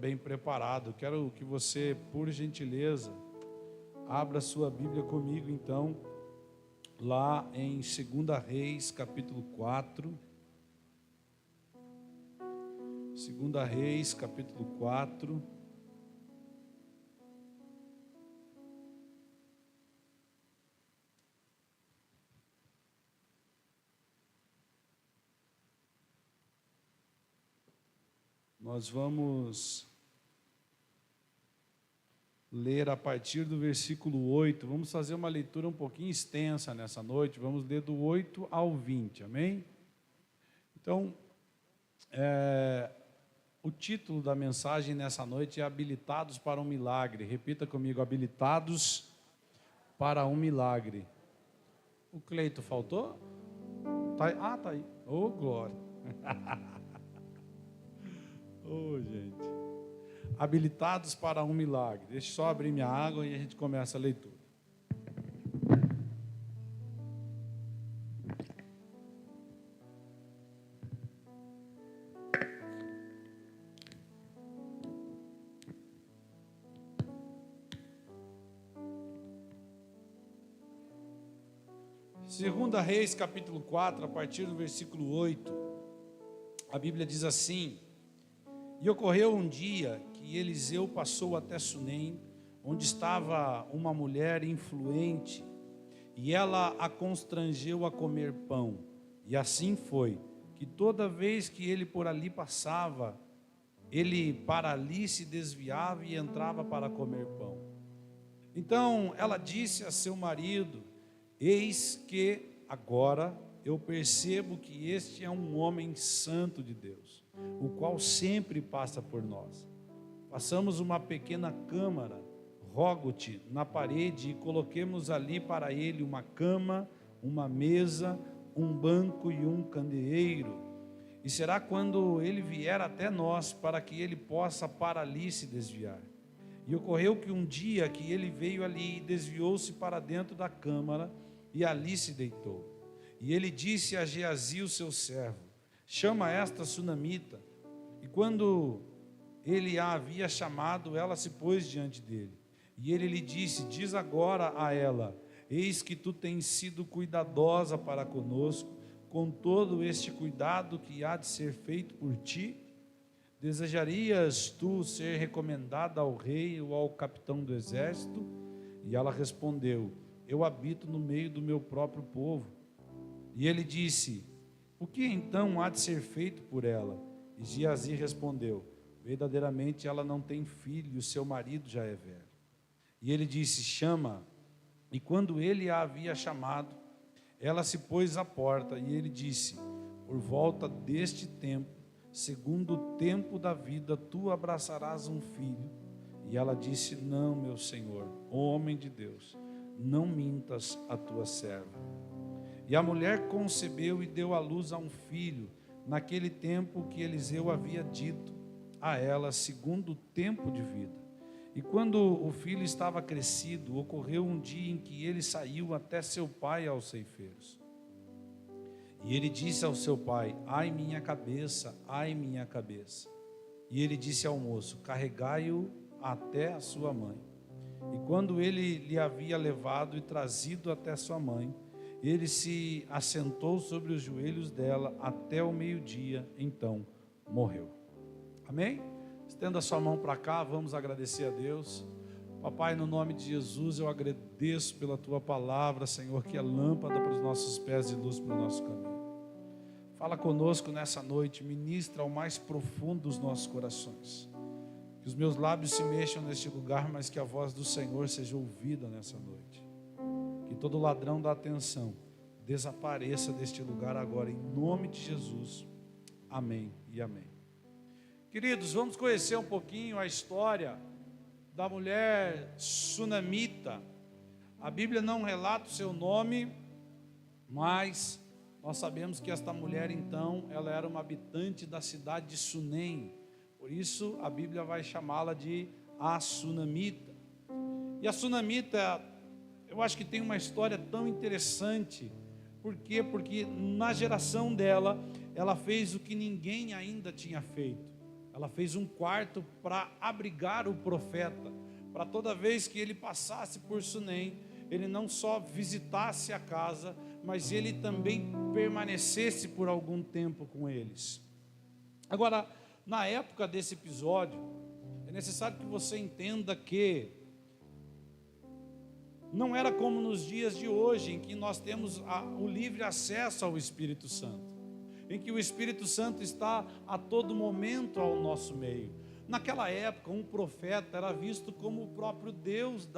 também preparado. Quero que você, por gentileza, abra sua Bíblia comigo, então, lá em 2 Reis, capítulo 4. 2 Reis, capítulo 4. Nós vamos ler a partir do versículo 8. Vamos fazer uma leitura um pouquinho extensa nessa noite. Vamos ler do 8 ao 20, amém? Então, o título da mensagem nessa noite é Habilitados para um Milagre. Repita comigo, habilitados para um milagre. O Cleito faltou? Tá aí. Ô, glória. Ô, gente. Habilitados para um milagre. Deixa eu só abrir minha água e a gente começa a leitura. Segunda Reis, capítulo 4, a partir do versículo 8, a Bíblia diz assim: E ocorreu um dia que Eliseu passou até Sunem, onde estava uma mulher influente, e ela a constrangeu a comer pão. E assim foi, que toda vez que ele por ali passava, ele para ali se desviava e entrava para comer pão. Então ela disse a seu marido: Eis que agora eu percebo que este é um homem santo de Deus, o qual sempre passa por nós. Façamos uma pequena câmara, rogo-te, na parede, e coloquemos ali para ele uma cama, uma mesa, um banco e um candeeiro. E será quando ele vier até nós, para que ele possa para ali se desviar. E ocorreu que um dia que ele veio ali e desviou-se para dentro da câmara, e ali se deitou. E ele disse a Geazi, o seu servo: Chama esta sunamita. E quando ele a havia chamado, ela se pôs diante dele. E ele lhe disse: Diz agora a ela: Eis que tu tens sido cuidadosa para conosco, com todo este cuidado que há de ser feito por ti. Desejarias tu ser recomendada ao rei ou ao capitão do exército? E ela respondeu: Eu habito no meio do meu próprio povo. E ele disse: O que então há de ser feito por ela? E Geazi respondeu: Verdadeiramente ela não tem filho, e o seu marido já é velho. E ele disse: Chama. E quando ele a havia chamado, ela se pôs à porta. E ele disse: Por volta deste tempo, segundo o tempo da vida, tu abraçarás um filho. E ela disse: Não, meu senhor, homem de Deus, não mintas a tua serva. E a mulher concebeu e deu à luz a um filho, naquele tempo que Eliseu havia dito a ela, segundo o tempo de vida. E quando o filho estava crescido, ocorreu um dia em que ele saiu até seu pai aos ceifeiros. E ele disse ao seu pai: Ai minha cabeça, ai minha cabeça. E ele disse ao moço: Carregai-o até a sua mãe. E quando ele lhe havia levado e trazido até sua mãe, ele se assentou sobre os joelhos dela até o meio-dia, então morreu. Amém? Estenda sua mão para cá, vamos agradecer a Deus. Papai, no nome de Jesus, eu agradeço pela tua palavra, Senhor, que é lâmpada para os nossos pés e luz para o nosso caminho. Fala conosco nessa noite, ministra ao mais profundo dos nossos corações. Que os meus lábios se mexam neste lugar, mas que a voz do Senhor seja ouvida nessa noite. Que todo ladrão da atenção desapareça deste lugar agora, em nome de Jesus. Amém e amém. Queridos, vamos conhecer um pouquinho a história da mulher sunamita. A Bíblia não relata o seu nome, mas nós sabemos que esta mulher, então, ela era uma habitante da cidade de Sunem. Por isso, a Bíblia vai chamá-la de a sunamita. E a sunamita, eu acho que tem uma história tão interessante. Por quê? Porque na geração dela, ela fez o que ninguém ainda tinha feito. ela fez um quarto para abrigar o profeta, para toda vez que ele passasse por Sunem, ele não só visitasse a casa, mas ele também permanecesse por algum tempo com eles. Agora, na época desse episódio, é necessário que você entenda que não era como nos dias de hoje, em que nós temos o livre acesso ao Espírito Santo, em que o Espírito Santo está a todo momento ao nosso meio. Naquela época, um profeta era visto como o próprio Deus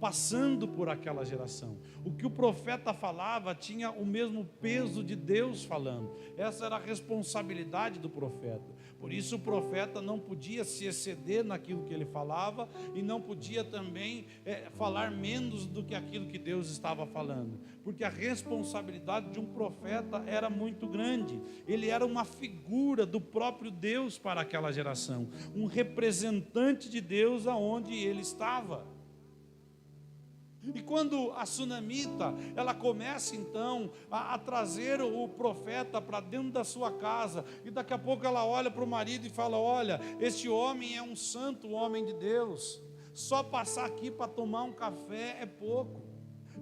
passando por aquela geração. O que o profeta falava tinha o mesmo peso de Deus falando. Essa era a responsabilidade do profeta. Por isso o profeta não podia se exceder naquilo que ele falava e não podia também falar menos do que aquilo que Deus estava falando. Porque a responsabilidade de um profeta era muito grande. Ele era uma figura do próprio Deus para aquela geração. Um representante de Deus aonde ele estava. E quando a sunamita, ela começa então a trazer o profeta para dentro da sua casa, e daqui a pouco ela olha para o marido e fala: olha, este homem é um santo homem de Deus, só passar aqui para tomar um café é pouco.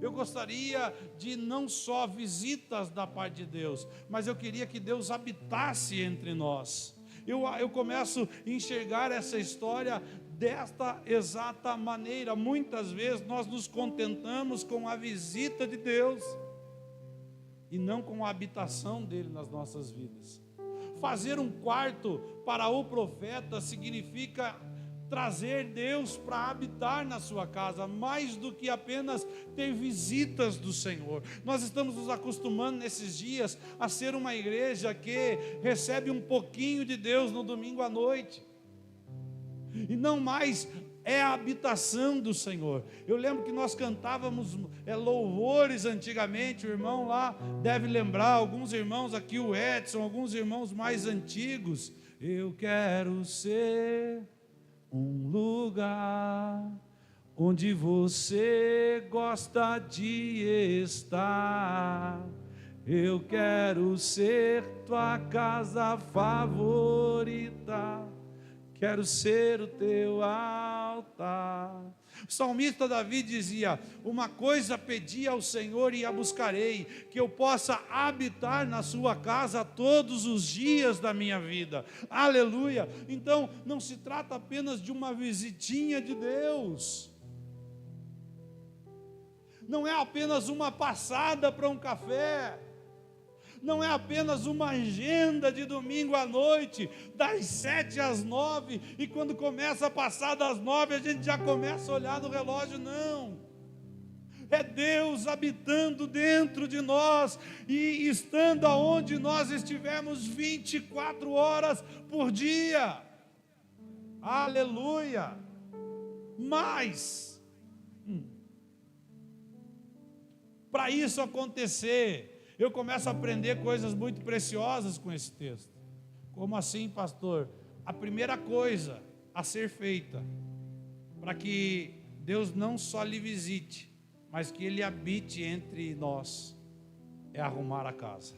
Eu gostaria de não só visitas da parte de Deus, mas eu queria que Deus habitasse entre nós. Eu começo a enxergar essa história desta exata maneira. Muitas vezes nós nos contentamos com a visita de Deus e não com a habitação dele nas nossas vidas. Fazer um quarto para o profeta significa trazer Deus para habitar na sua casa, mais do que apenas ter visitas do Senhor. Nós estamos nos acostumando nesses dias a ser uma igreja que recebe um pouquinho de Deus no domingo à noite, e não mais é a habitação do Senhor. Eu lembro que nós cantávamos louvores antigamente, o irmão lá deve lembrar, alguns irmãos aqui, o Edson, alguns irmãos mais antigos: eu quero ser um lugar onde você gosta de estar. Eu quero ser tua casa favorita. Quero ser o teu altar. O salmista Davi dizia: uma coisa pedi ao Senhor e a buscarei, que eu possa habitar na sua casa todos os dias da minha vida. Aleluia! Então não se trata apenas de uma visitinha de Deus, não é apenas uma passada para um café, não é apenas uma agenda de domingo à noite, das 7 às 9, e quando começa a passar das 9, a gente já começa a olhar no relógio. Não, é Deus habitando dentro de nós, e estando aonde nós estivermos 24 horas por dia. Aleluia! Mas, para isso acontecer, eu começo a aprender coisas muito preciosas com esse texto. Como assim, pastor? A primeira coisa a ser feita para que Deus não só lhe visite, mas que Ele habite entre nós, é arrumar a casa.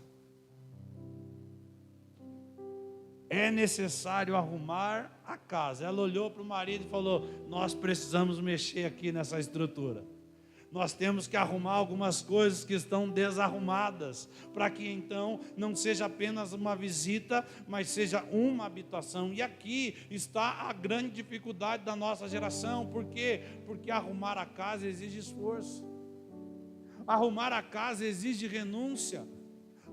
É necessário arrumar a casa. Ela olhou para o marido e falou: nós precisamos mexer aqui nessa estrutura. Nós temos que arrumar algumas coisas que estão desarrumadas, para que então não seja apenas uma visita, mas seja uma habitação. E aqui está a grande dificuldade da nossa geração. Por quê? Porque arrumar a casa exige esforço, arrumar a casa exige renúncia,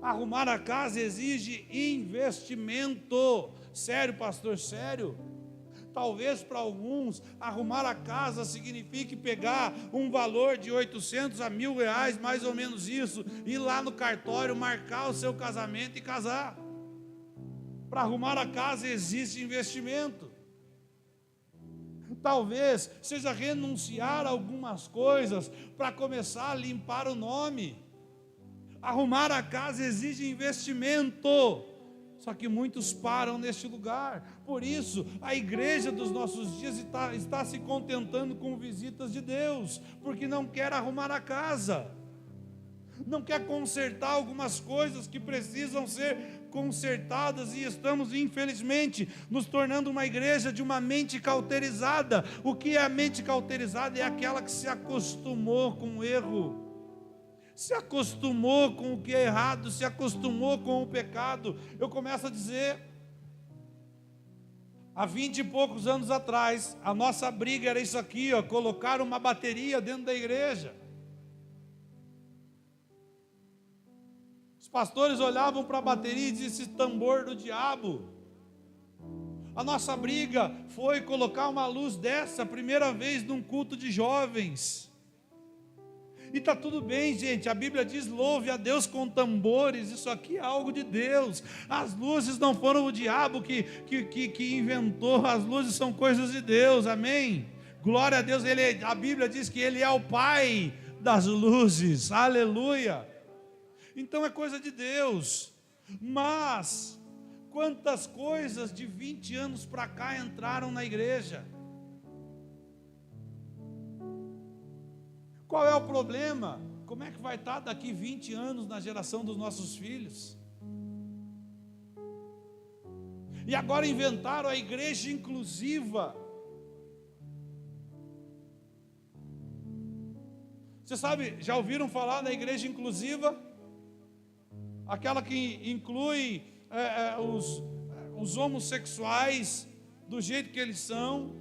arrumar a casa exige investimento. Sério, pastor, sério? Talvez para alguns arrumar a casa signifique pegar um valor de 800 a 1.000 reais, mais ou menos isso, ir lá no cartório, marcar o seu casamento e casar. Para arrumar a casa existe investimento. Talvez seja renunciar a algumas coisas para começar a limpar o nome. Arrumar a casa exige investimento. Só que muitos param neste lugar. Por isso, a igreja dos nossos dias está se contentando com visitas de Deus, porque não quer arrumar a casa, não quer consertar algumas coisas que precisam ser consertadas e estamos, infelizmente, nos tornando uma igreja de uma mente cauterizada. O que é a mente cauterizada? É aquela que se acostumou com o erro, se acostumou com o que é errado, se acostumou com o pecado. Eu começo a dizer, há 20 e poucos anos atrás, a nossa briga era isso aqui, ó, colocar uma bateria dentro da igreja. Os pastores olhavam para a bateria e diziam: esse tambor do diabo. A nossa briga foi colocar uma luz dessa, a primeira vez num culto de jovens. E está tudo bem, gente, a Bíblia diz: louve a Deus com tambores. Isso aqui é algo de Deus. As luzes não foram o diabo que inventou, as luzes são coisas de Deus, amém? Glória a Deus. A Bíblia diz que Ele é o Pai das luzes, aleluia. Então é coisa de Deus. Mas quantas coisas de 20 anos para cá entraram na igreja? Qual é o problema? Como é que vai estar daqui 20 anos na geração dos nossos filhos? E agora inventaram a igreja inclusiva. Você sabe, já ouviram falar da igreja inclusiva? Aquela que inclui os homossexuais do jeito que eles são,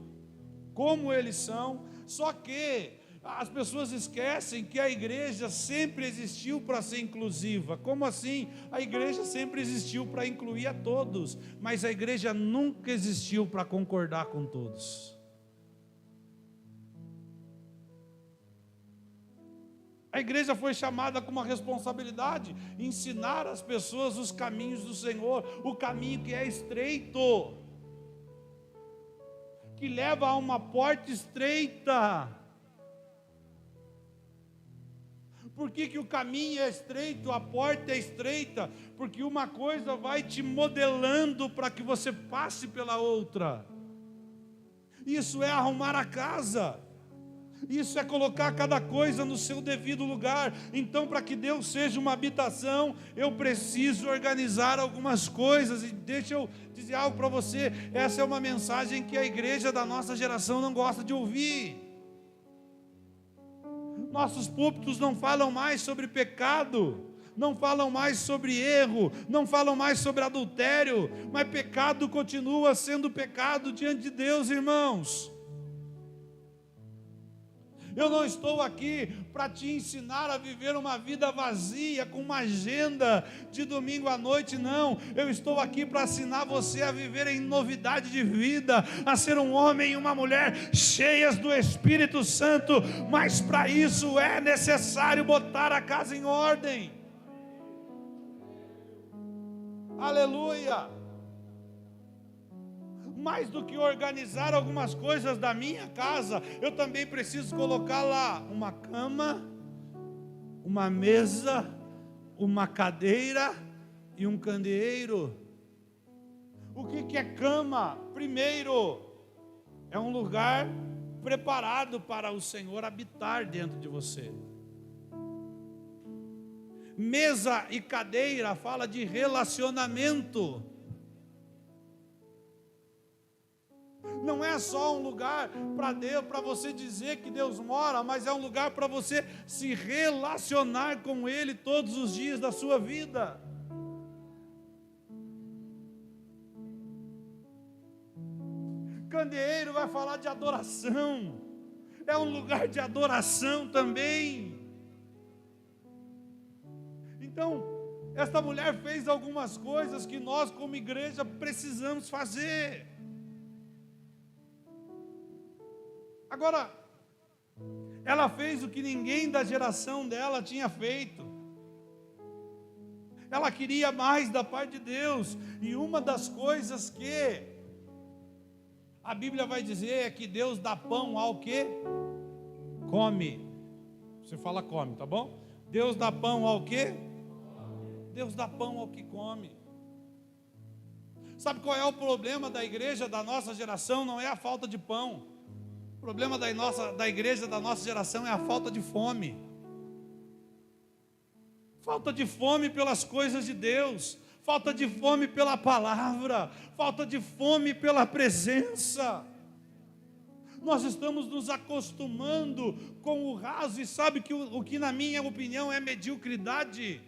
como eles são. Só que as pessoas esquecem que a igreja sempre existiu para ser inclusiva. Como assim? A igreja sempre existiu para incluir a todos, mas a igreja nunca existiu para concordar com todos. A igreja foi chamada com uma responsabilidade: ensinar as pessoas os caminhos do Senhor, o caminho que é estreito, que leva a uma porta estreita. Por que o caminho é estreito, a porta é estreita? Porque uma coisa vai te modelando para que você passe pela outra. Isso é arrumar a casa. Isso é colocar cada coisa no seu devido lugar. Então, para que Deus seja uma habitação, eu preciso organizar algumas coisas. E deixa eu dizer algo para você: essa é uma mensagem que a igreja da nossa geração não gosta de ouvir. Nossos púlpitos não falam mais sobre pecado, não falam mais sobre erro, não falam mais sobre adultério, mas pecado continua sendo pecado diante de Deus, irmãos. Eu não estou aqui para te ensinar a viver uma vida vazia, com uma agenda de domingo à noite, não. Eu estou aqui para ensinar você a viver em novidade de vida, a ser um homem e uma mulher cheias do Espírito Santo. Mas para isso é necessário botar a casa em ordem. Aleluia! Mais do que organizar algumas coisas da minha casa, eu também preciso colocar lá uma cama, uma mesa, uma cadeira e um candeeiro. O que é cama? Primeiro, é um lugar preparado para o Senhor habitar dentro de você. Mesa e cadeira fala de relacionamento. Não é só um lugar para Deus, para você dizer que Deus mora, mas é um lugar para você se relacionar com Ele todos os dias da sua vida. Candeeiro vai falar de adoração, é um lugar de adoração também. Então, esta mulher fez algumas coisas que nós, como igreja, precisamos fazer. Agora, ela fez o que ninguém da geração dela tinha feito. Ela queria mais da parte de Deus. E uma das coisas que a Bíblia vai dizer é que Deus dá pão ao que come. Você fala come, tá bom? Deus dá pão ao que? Deus dá pão ao que come. Sabe qual é o problema da igreja da nossa geração? Não é a falta de pão. O problema da igreja da nossa geração é a falta de fome. Falta de fome pelas coisas de Deus. falta de fome pela palavra, falta de fome pela presença. Nós estamos nos acostumando com o raso, e sabe que o que na minha opinião é mediocridade,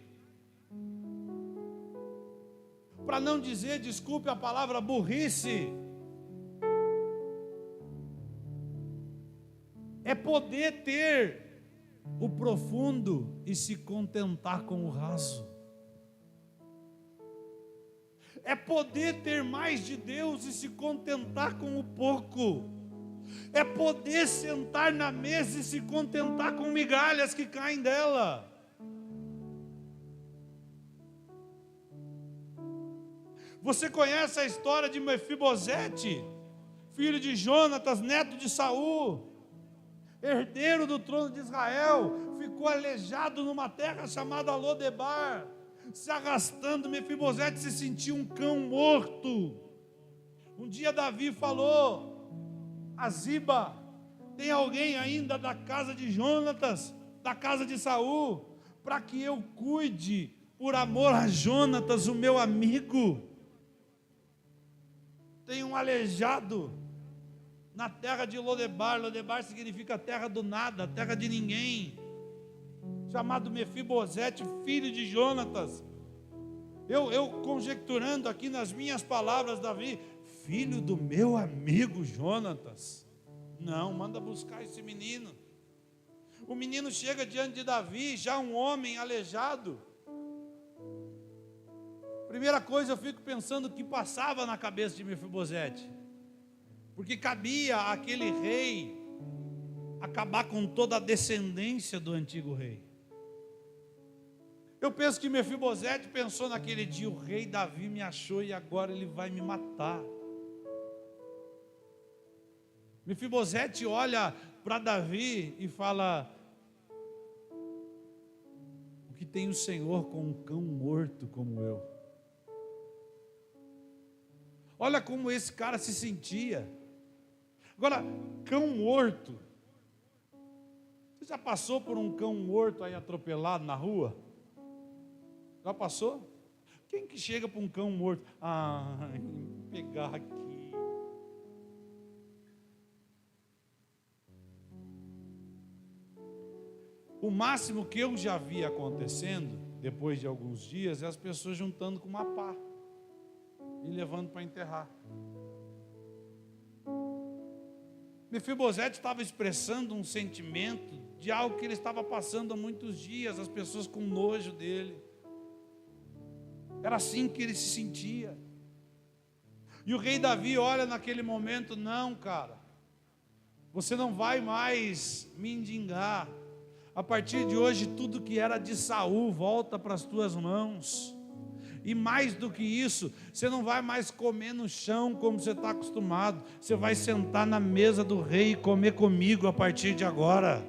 para não dizer, desculpe a palavra, burrice. É poder ter o profundo e se contentar com o raso. É poder ter mais de Deus e se contentar com o pouco. É poder sentar na mesa e se contentar com migalhas que caem dela. Você conhece a história de Mefibosete, filho de Jonatas, neto de Saul, herdeiro do trono de Israel, ficou aleijado numa terra chamada Lodebar, se arrastando. Mefibosete se sentia um cão morto. Um dia Davi falou a Ziba: tem alguém ainda da casa de Jonatas, da casa de Saul, para que eu cuide, por amor a Jonatas, o meu amigo? Tem um aleijado na terra de Lodebar. Lodebar significa terra do nada, terra de ninguém, chamado Mefibosete, filho de Jonatas. Eu conjecturando aqui nas minhas palavras, Davi, filho do meu amigo Jonatas. Não, manda buscar esse menino. O menino chega diante de Davi, já um homem aleijado. Primeira coisa, eu fico pensando o que passava na cabeça de Mefibosete, porque cabia àquele rei acabar com toda a descendência do antigo rei. Eu penso que Mefibosete pensou naquele dia: o rei Davi me achou e agora ele vai me matar. Mefibosete olha para Davi e fala: o que tem o Senhor com um cão morto como eu? Olha como esse cara se sentia. Agora, cão morto. Você já passou por um cão morto aí atropelado na rua? Já passou? Quem que chega para um cão morto? Ai, vou pegar aqui. O máximo que eu já vi acontecendo, depois de alguns dias, é as pessoas juntando com uma pá e levando para enterrar. Mefibosete estava expressando um sentimento de algo que ele estava passando há muitos dias, as pessoas com nojo dele. Era assim que ele se sentia. E o rei Davi olha naquele momento: não, cara, você não vai mais mendigar. A partir de hoje, tudo que era de Saul volta para as tuas mãos. E mais do que isso, você não vai mais comer no chão como você está acostumado. Você vai sentar na mesa do rei e comer comigo a partir de agora.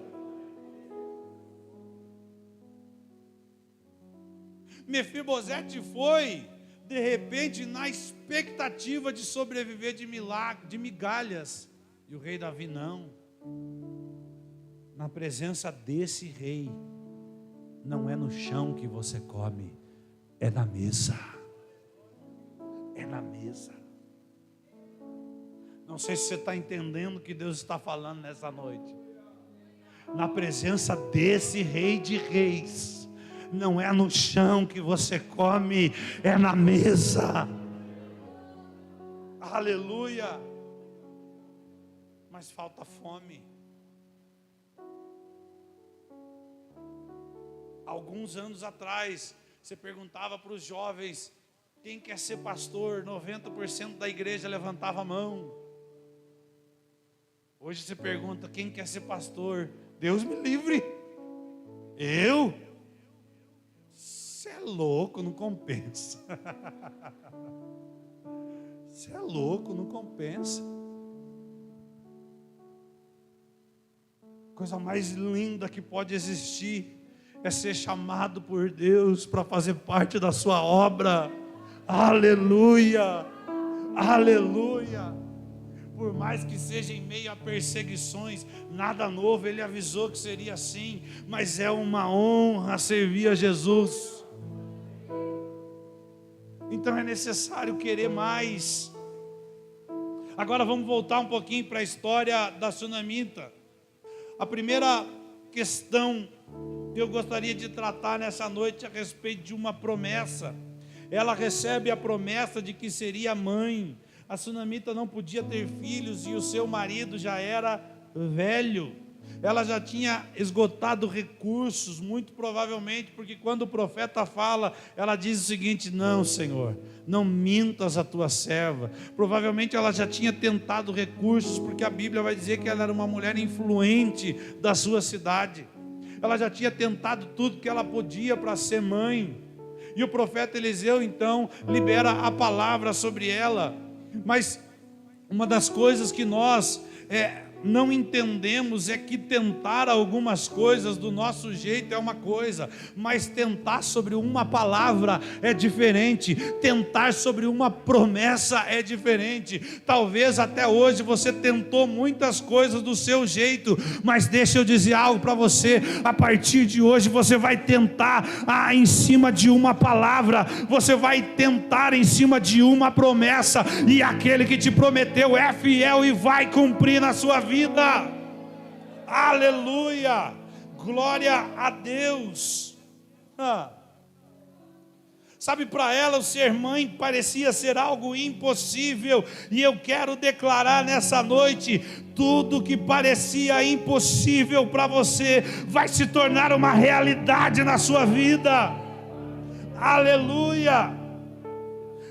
Mefibosete foi, de repente, na expectativa de sobreviver de milagre, de migalhas. E o rei Davi não. Na presença desse rei, não é no chão que você come, é na mesa. É na mesa. Não sei se você está entendendo o que Deus está falando nessa noite. Na presença desse rei de reis, não é no chão que você come, é na mesa. Aleluia. Mas falta fome. Alguns anos atrás, você perguntava para os jovens: quem quer ser pastor? 90% da igreja levantava a mão. Hoje você pergunta: quem quer ser pastor? Deus me livre. Eu? Você é louco, não compensa. Você é louco, não compensa. Coisa mais linda que pode existir é ser chamado por Deus para fazer parte da sua obra. Aleluia, aleluia. Por mais que seja em meio a perseguições, nada novo, Ele avisou que seria assim, mas é uma honra servir a Jesus. Então é necessário querer mais. Agora vamos voltar um pouquinho para a história da sunamita. A primeira questão que eu gostaria de tratar nessa noite é a respeito de uma promessa. Ela recebe a promessa de que seria mãe. A sunamita não podia ter filhos e o seu marido já era velho. Ela já tinha esgotado recursos, muito provavelmente, porque quando o profeta fala, ela diz o seguinte: não, Senhor, não mintas a tua serva. Provavelmente ela já tinha tentado recursos, porque a Bíblia vai dizer que ela era uma mulher influente da sua cidade. Ela já tinha tentado tudo que ela podia para ser mãe. E o profeta Eliseu então libera a palavra sobre ela. Mas uma das coisas que nós não entendemos é que tentar algumas coisas do nosso jeito é uma coisa, mas tentar sobre uma palavra é diferente, tentar sobre uma promessa é diferente. Talvez até hoje você tentou muitas coisas do seu jeito, mas deixa eu dizer algo para você: a partir de hoje você vai tentar em cima de uma palavra, você vai tentar em cima de uma promessa, e aquele que te prometeu é fiel e vai cumprir na sua vida. Aleluia, glória a Deus. Sabe, para ela o ser mãe parecia ser algo impossível, e eu quero declarar nessa noite: tudo que parecia impossível para você vai se tornar uma realidade na sua vida. Aleluia.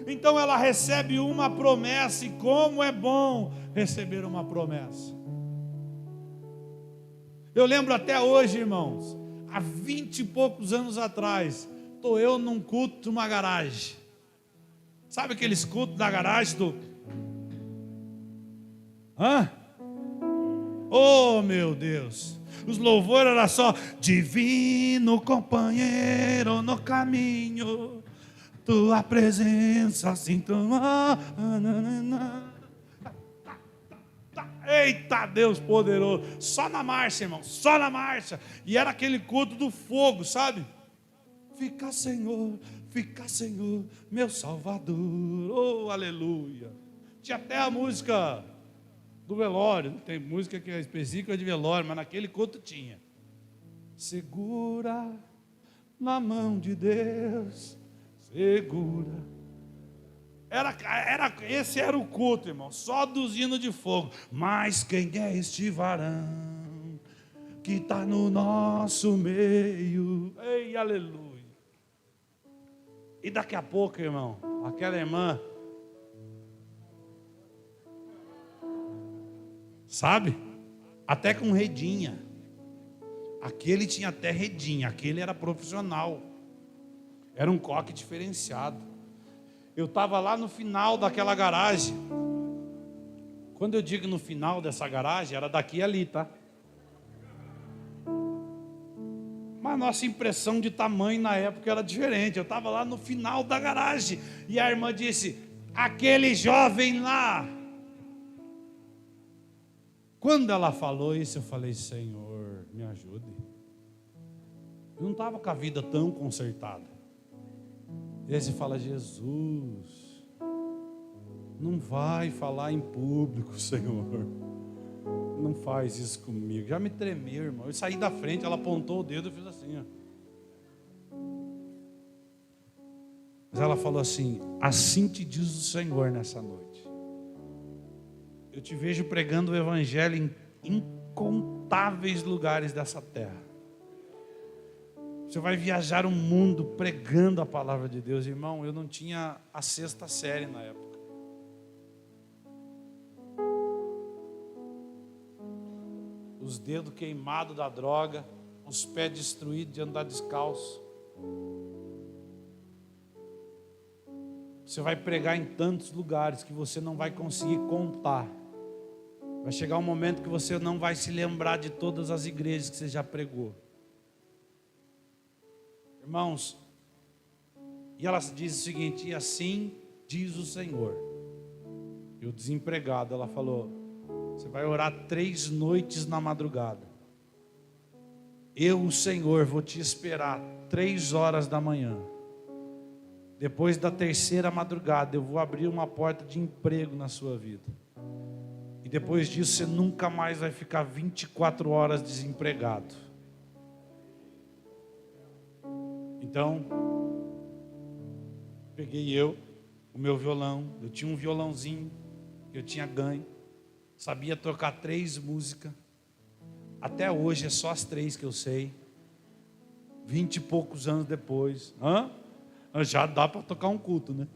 Então ela recebe uma promessa, e como é bom receber uma promessa. Eu lembro até hoje, irmãos, há 20 e poucos anos atrás, estou eu num culto de uma garagem. Sabe aqueles cultos da garagem do... Oh, meu Deus! Os louvores eram só: divino companheiro no caminho, tua presença sinto. Eita Deus poderoso, só na marcha, irmão, só na marcha. E era aquele culto do fogo, sabe? Fica Senhor, meu Salvador, oh aleluia. Tinha até a música do velório, tem música que é específica de velório, mas naquele culto tinha: segura na mão de Deus, segura. Esse era o culto, irmão, só dos hinos de fogo. Mas quem é este varão que está no nosso meio? Ei, aleluia. E daqui a pouco, irmão, aquela irmã, sabe, até com redinha. Aquele tinha até redinha, aquele era profissional, era um coque diferenciado. Eu estava lá no final daquela garagem. Quando eu digo no final dessa garagem, era daqui a ali, tá? Mas a nossa impressão de tamanho na época era diferente. Eu estava lá no final da garagem, e a irmã disse: aquele jovem lá. Quando ela falou isso, eu falei: Senhor, me ajude. Eu não estava com a vida tão consertada. E aí você fala: Jesus, não vai falar em público, Senhor, não faz isso comigo. Já me tremeu, irmão. Eu saí da frente, ela apontou o dedo, eu fiz assim, ó. Mas ela falou assim: assim te diz o Senhor nessa noite. Eu te vejo pregando o evangelho em incontáveis lugares dessa terra. Você vai viajar o mundo pregando a palavra de Deus. Irmão, eu não tinha a 6ª série na época. Os dedos queimados da droga, os pés destruídos de andar descalço. Você vai pregar em tantos lugares que você não vai conseguir contar. Vai chegar um momento que você não vai se lembrar de todas as igrejas que você já pregou. Irmãos, e ela diz o seguinte: e assim diz o Senhor. E o desempregado, ela falou: você vai orar 3 noites na madrugada. Eu, o Senhor, vou te esperar 3 horas da manhã. depois da terceira madrugada, eu vou abrir uma porta de emprego na sua vida. E depois disso, você nunca mais vai ficar 24 horas desempregado. Então, peguei o meu violão. Eu tinha um violãozinho que eu tinha ganho. Sabia tocar 3 músicas. Até hoje é só as 3 que eu sei. 20 e poucos anos depois. Já dá para tocar um culto, né?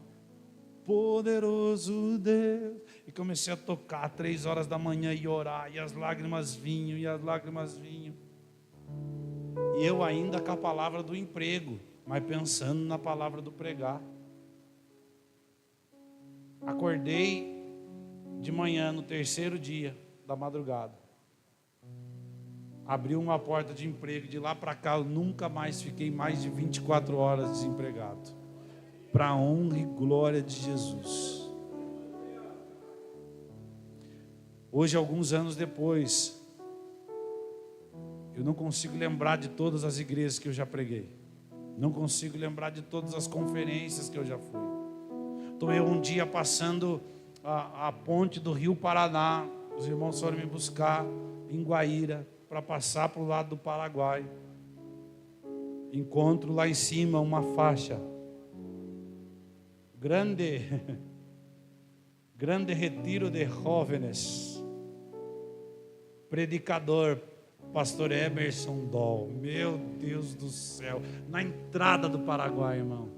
Poderoso Deus. E comecei a tocar 3 horas da manhã e orar. E as lágrimas vinham, e as lágrimas vinham. E eu ainda com a palavra do emprego, mas pensando na palavra do pregar. Acordei de manhã no terceiro dia da madrugada. Abriu uma porta de emprego. De lá para cá eu nunca mais fiquei mais de 24 horas desempregado. Para a honra e glória de Jesus. Hoje, alguns anos depois, eu não consigo lembrar de todas as igrejas que eu já preguei. Não consigo lembrar de todas as conferências que eu já fui. Estou eu um dia passando a ponte do Rio Paraná. Os irmãos foram me buscar em Guaíra para passar para o lado do Paraguai. Encontro lá em cima uma faixa. Grande retiro de jóvenes. Predicador, pastor Emerson Doll. Meu Deus do céu. Na entrada do Paraguai, irmão.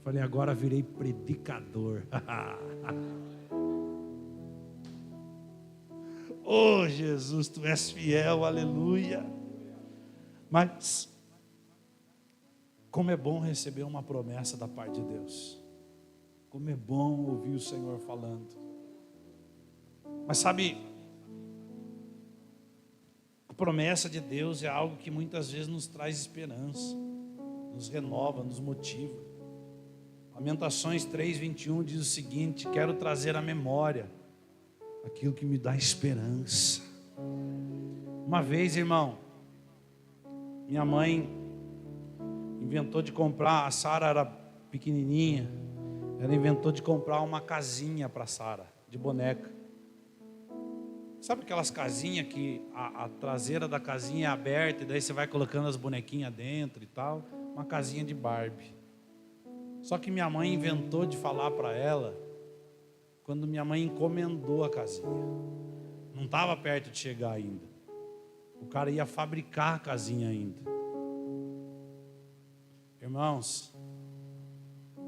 Falei, agora virei predicador. Oh, Jesus, tu és fiel, aleluia. Mas, como é bom receber uma promessa da parte de Deus. Como é bom ouvir o Senhor falando. Mas sabe, a promessa de Deus é algo que muitas vezes nos traz esperança, nos renova, nos motiva. Lamentações 3:21 diz o seguinte: quero trazer à memória aquilo que me dá esperança. Uma vez, irmão, minha mãe inventou de comprar, a Sara era pequenininha, ela inventou de comprar uma casinha para Sara, de boneca. Sabe aquelas casinhas que a traseira da casinha é aberta e daí você vai colocando as bonequinhas dentro e tal? Uma casinha de Barbie. Só que minha mãe inventou de falar para ela quando minha mãe encomendou a casinha. Não estava perto de chegar ainda. O cara ia fabricar a casinha ainda. Irmãos,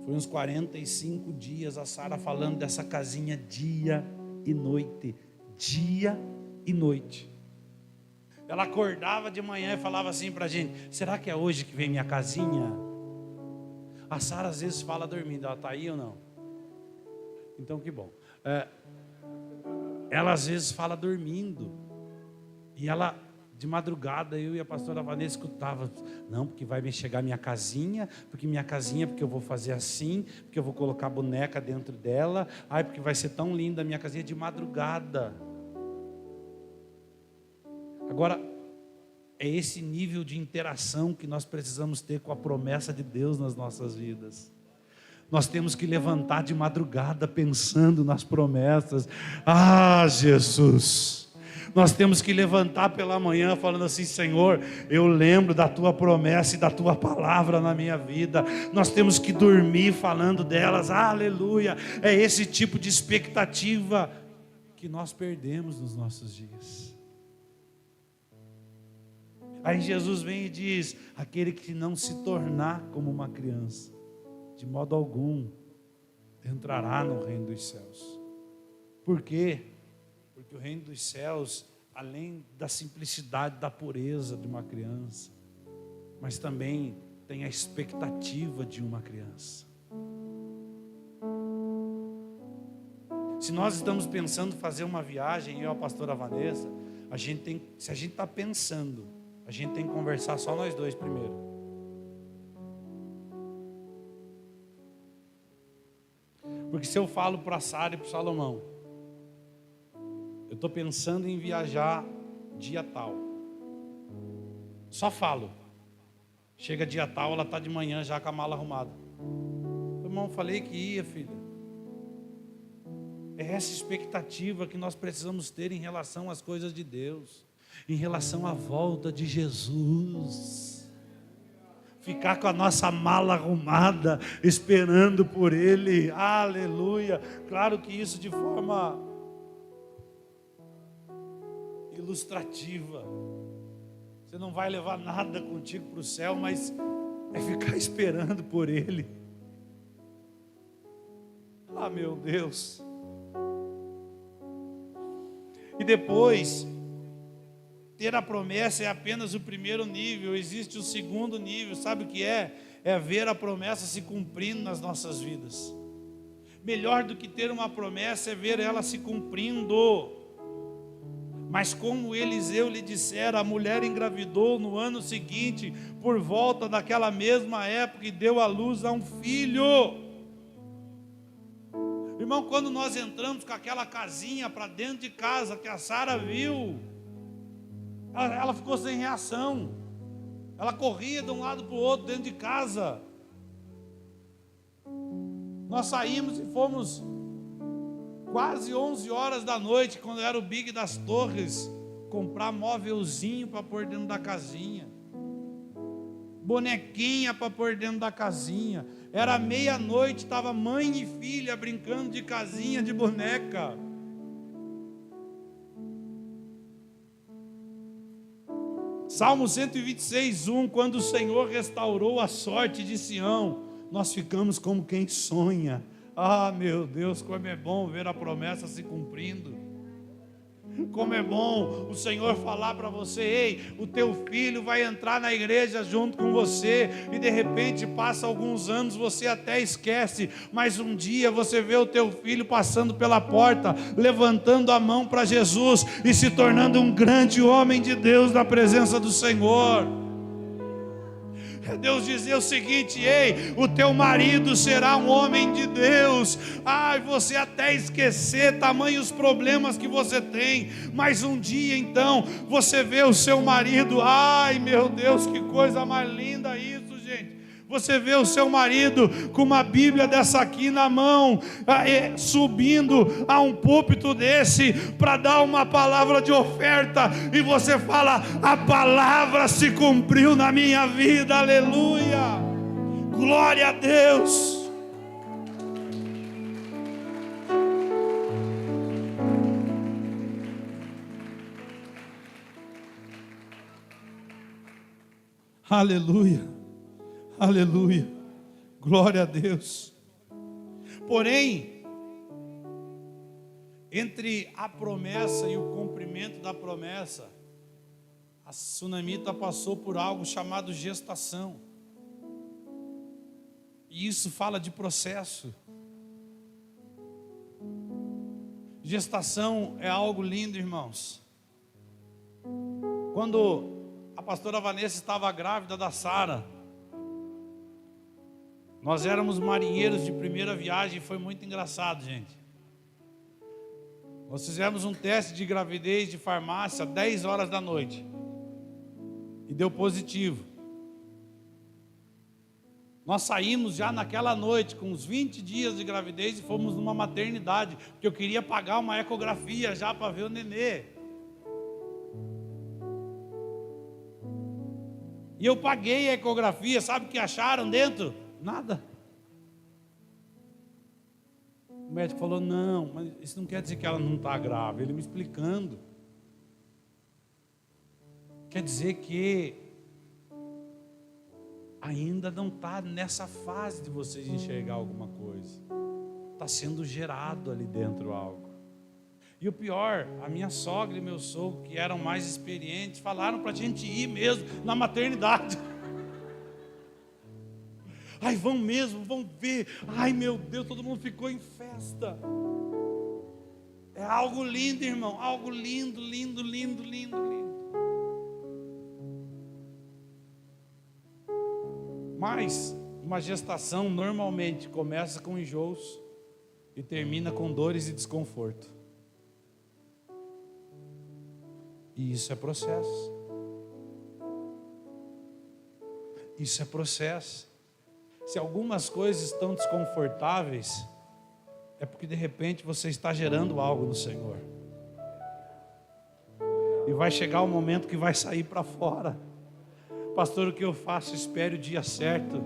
foi uns 45 dias a Sara falando dessa casinha dia e noite. Dia e noite. Ela acordava de manhã e falava assim pra gente: será que é hoje que vem minha casinha? A Sara às vezes fala dormindo. Ela está aí ou não? Então que bom. Ela às vezes fala dormindo. E ela, de madrugada, eu e a pastora Vanessa escutava: não, porque vai me chegar minha casinha, porque eu vou fazer assim, porque eu vou colocar a boneca dentro dela, porque vai ser tão linda a minha casinha. De madrugada. Agora, é esse nível de interação que nós precisamos ter com a promessa de Deus nas nossas vidas. Nós temos que levantar de madrugada pensando nas promessas. Jesus! Nós temos que levantar pela manhã falando assim: Senhor, eu lembro da tua promessa e da tua palavra na minha vida. Nós temos que dormir falando delas. Aleluia! É esse tipo de expectativa que nós perdemos nos nossos dias. Aí Jesus vem e diz: aquele que não se tornar como uma criança, de modo algum entrará no reino dos céus. Por quê? Porque o reino dos céus, além da simplicidade, da pureza de uma criança, mas também tem a expectativa de uma criança. Se nós estamos pensando em fazer uma viagem, eu e a pastora Vanessa, se a gente está pensando, a gente tem que conversar só nós dois primeiro. Porque se eu falo para a Sara e para o Salomão: eu estou pensando em viajar dia tal, só falo. Chega dia tal, ela está de manhã já com a mala arrumada. irmão falei que ia, filha. É essa expectativa que nós precisamos ter em relação às coisas de Deus, em relação à volta de Jesus. Ficar com a nossa mala arrumada, esperando por Ele. Aleluia. Claro que isso de forma ilustrativa. Você não vai levar nada contigo para o céu, mas é ficar esperando por Ele. Ah, meu Deus. E depois, ter a promessa é apenas o primeiro nível. Existe o segundo nível. Sabe o que é? É ver a promessa se cumprindo nas nossas vidas. Melhor do que ter uma promessa é ver ela se cumprindo. Mas como Eliseu lhe dissera, a mulher engravidou no ano seguinte, por volta daquela mesma época, e deu à luz a um filho. Irmão, quando nós entramos com aquela casinha para dentro de casa, que a Sara viu, ela ficou sem reação. Ela corria de um lado para o outro dentro de casa. Nós saímos e fomos quase 11 horas da noite, quando era o Big das Torres, comprar móvelzinho para pôr dentro da casinha, bonequinha para pôr dentro da casinha. Era meia-noite, estava mãe e filha brincando de casinha de boneca. Salmo 126:1, quando o Senhor restaurou a sorte de Sião, nós ficamos como quem sonha. Ah, meu Deus, como é bom ver a promessa se cumprindo. Como é bom o Senhor falar para você: ei, o teu filho vai entrar na igreja junto com você, e de repente passa alguns anos, você até esquece, mas um dia você vê o teu filho passando pela porta, levantando a mão para Jesus e se tornando um grande homem de Deus na presença do Senhor. Deus dizia o seguinte: ei, o teu marido será um homem de Deus. Ai, você até esquecer tamanhos problemas que você tem, mas um dia então você vê o seu marido. Ai, meu Deus, que coisa mais linda isso, gente. Você vê o seu marido com uma Bíblia dessa aqui na mão, subindo a um púlpito desse para dar uma palavra de oferta, e você fala: a palavra se cumpriu na minha vida, aleluia, glória a Deus. Aleluia. Aleluia, glória a Deus. Porém, entre a promessa e o cumprimento da promessa, a sunamita passou por algo chamado gestação. E isso fala de processo. Gestação é algo lindo, irmãos. Quando a pastora Vanessa estava grávida da Sara, nós éramos marinheiros de primeira viagem, e foi muito engraçado, gente. Nós fizemos um teste de gravidez de farmácia 10 horas da noite, e deu positivo. Nós saímos já naquela noite, com uns 20 dias de gravidez, e fomos numa maternidade, porque eu queria pagar uma ecografia já para ver o nenê. E eu paguei a ecografia, sabe o que acharam dentro? Nada. O médico falou: não, mas isso não quer dizer que ela não está grávida. Ele me explicando. Quer dizer que ainda não está nessa fase de vocês enxergar alguma coisa. Está sendo gerado ali dentro algo. E o pior, a minha sogra e meu sogro, que eram mais experientes, falaram para a gente ir mesmo na maternidade. Ai, vão mesmo, vão ver. Ai, meu Deus, todo mundo ficou em festa. É algo lindo, irmão. Algo lindo, lindo, lindo, lindo, lindo. Mas uma gestação normalmente começa com enjoos e termina com dores e desconforto. E isso é processo. Isso é processo. Se algumas coisas estão desconfortáveis, é porque de repente você está gerando algo no Senhor. E vai chegar o momento que vai sair para fora. Pastor, o que eu faço? Espere o dia certo.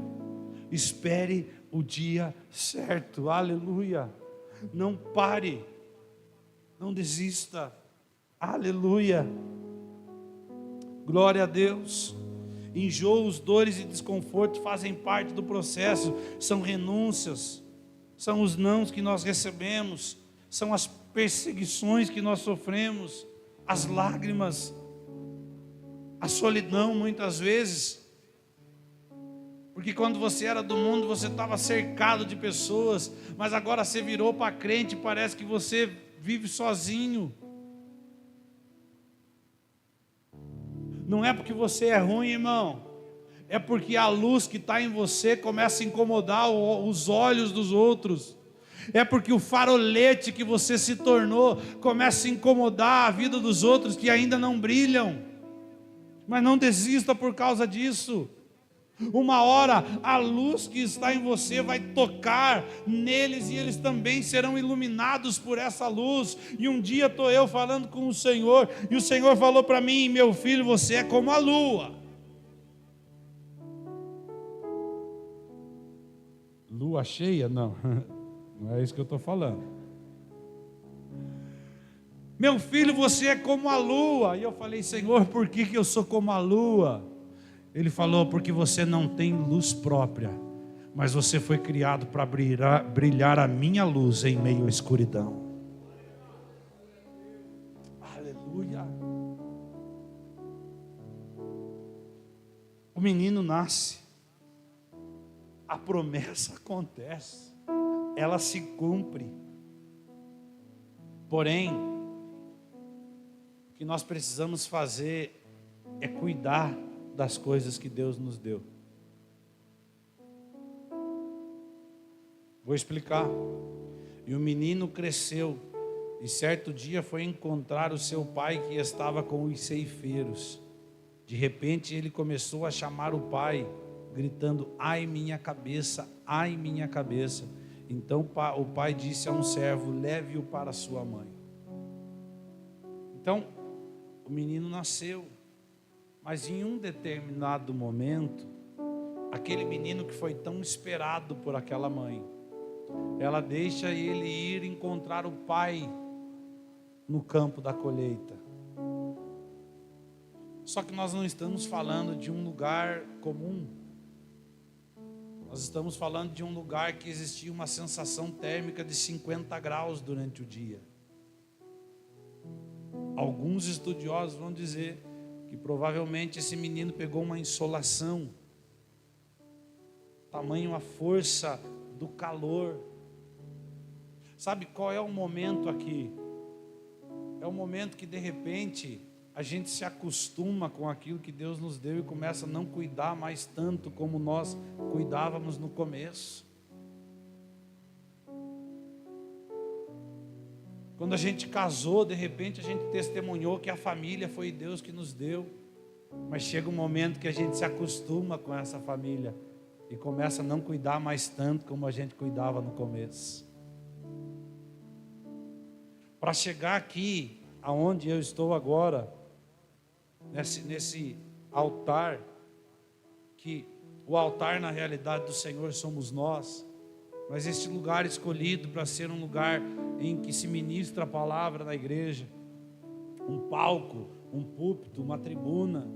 Espere o dia certo. Aleluia. Não pare. Não desista. Aleluia. Glória a Deus. Enjoos, dores e desconforto fazem parte do processo. São renúncias. São os nãos que nós recebemos. São as perseguições que nós sofremos. As lágrimas. A solidão muitas vezes. Porque quando você era do mundo, você estava cercado de pessoas. Mas agora você virou para crente e parece que você vive sozinho. Não é porque você é ruim, irmão. É porque a luz que está em você começa a incomodar os olhos dos outros. É porque o farolete que você se tornou começa a incomodar a vida dos outros que ainda não brilham. Mas não desista por causa disso. Uma hora a luz que está em você vai tocar neles e eles também serão iluminados por essa luz. E um dia estou eu falando com o Senhor e o Senhor falou para mim: meu filho, você é como a lua. Lua cheia? Não, não é isso que eu estou falando. Meu filho, você é como a lua. E eu falei: Senhor, por que eu sou como a lua? Ele falou: porque você não tem luz própria, mas você foi criado para brilhar a minha luz em meio à escuridão. Aleluia. O menino nasce, a promessa acontece, ela se cumpre. Porém, o que nós precisamos fazer é cuidar das coisas que Deus nos deu. Vou explicar. E o menino cresceu e certo dia foi encontrar o seu pai que estava com os ceifeiros. De repente ele começou a chamar o pai, gritando: ai minha cabeça, ai minha cabeça. Então o pai disse a um servo: leve-o para sua mãe. Então o menino nasceu. Mas em um determinado momento, aquele menino que foi tão esperado por aquela mãe, ela deixa ele ir encontrar o pai no campo da colheita. Só que nós não estamos falando de um lugar comum. Nós estamos falando de um lugar que existia uma sensação térmica de 50 graus durante o dia. Alguns estudiosos vão dizer que provavelmente esse menino pegou uma insolação, tamanho a força do calor. Sabe qual é o momento aqui? É o momento que de repente a gente se acostuma com aquilo que Deus nos deu e começa a não cuidar mais tanto como nós cuidávamos no começo. Quando a gente casou, de repente a gente testemunhou que a família foi Deus que nos deu. Mas chega um momento que a gente se acostuma com essa família e começa a não cuidar mais tanto como a gente cuidava no começo. Para chegar aqui, aonde eu estou agora, nesse altar, que o altar na realidade do Senhor somos nós, mas este lugar escolhido para ser um lugar em que se ministra a palavra na igreja, um palco, um púlpito, uma tribuna.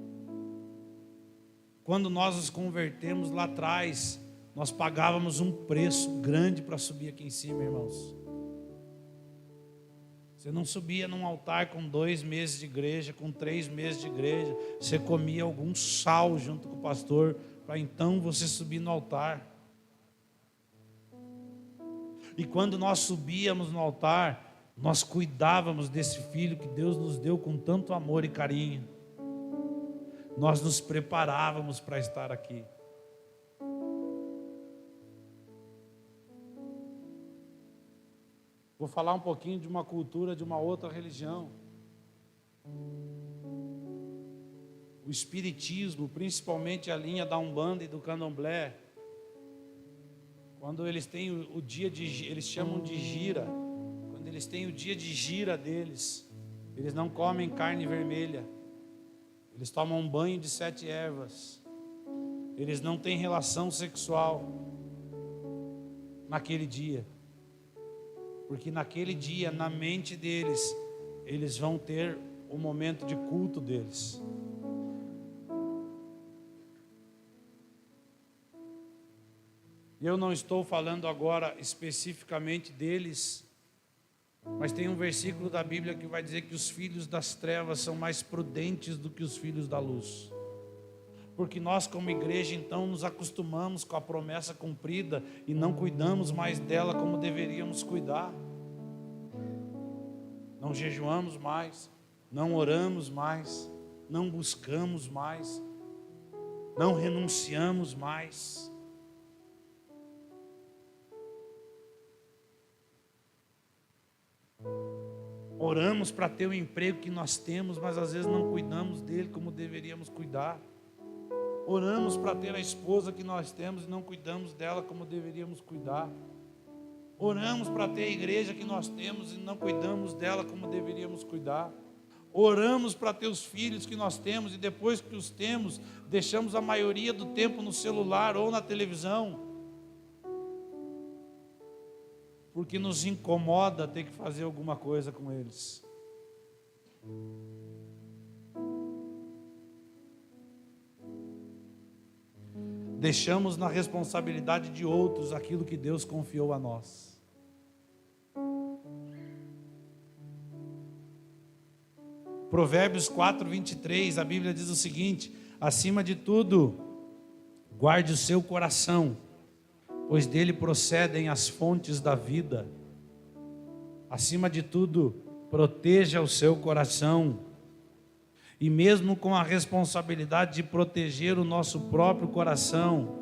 Quando nós nos convertemos lá atrás, nós pagávamos um preço grande para subir aqui em cima, irmãos. Você não subia num altar com 2 meses de igreja, com 3 meses de igreja. Você comia algum sal junto com o pastor, para então você subir no altar. E quando nós subíamos no altar, nós cuidávamos desse filho que Deus nos deu com tanto amor e carinho. Nós nos preparávamos para estar aqui. Vou falar um pouquinho de uma cultura de uma outra religião. O espiritismo, principalmente a linha da Umbanda e do Candomblé, Quando eles têm o dia de, eles chamam de gira. Quando eles têm o dia de gira deles, eles não comem carne vermelha. Eles tomam um banho de 7 ervas. Eles não têm relação sexual naquele dia. Porque naquele dia, na mente deles, eles vão ter o momento de culto deles. Eu não estou falando agora especificamente deles, mas tem um versículo da Bíblia que vai dizer que os filhos das trevas são mais prudentes do que os filhos da luz. Porque nós como igreja então nos acostumamos com a promessa cumprida e não cuidamos mais dela como deveríamos cuidar. Não jejuamos mais, não oramos mais, não buscamos mais, não renunciamos mais. Oramos para ter o emprego que nós temos, mas às vezes não cuidamos dele como deveríamos cuidar. Oramos para ter a esposa que nós temos e não cuidamos dela como deveríamos cuidar. Oramos para ter a igreja que nós temos e não cuidamos dela como deveríamos cuidar. Oramos para ter os filhos que nós temos e depois que os temos, deixamos a maioria do tempo no celular ou na televisão. Porque nos incomoda ter que fazer alguma coisa com eles. Deixamos na responsabilidade de outros aquilo que Deus confiou a nós. Provérbios 4:23, a Bíblia diz o seguinte: acima de tudo, guarde o seu coração, pois dele procedem as fontes da vida. Acima de tudo, proteja o seu coração. E mesmo com a responsabilidade de proteger o nosso próprio coração,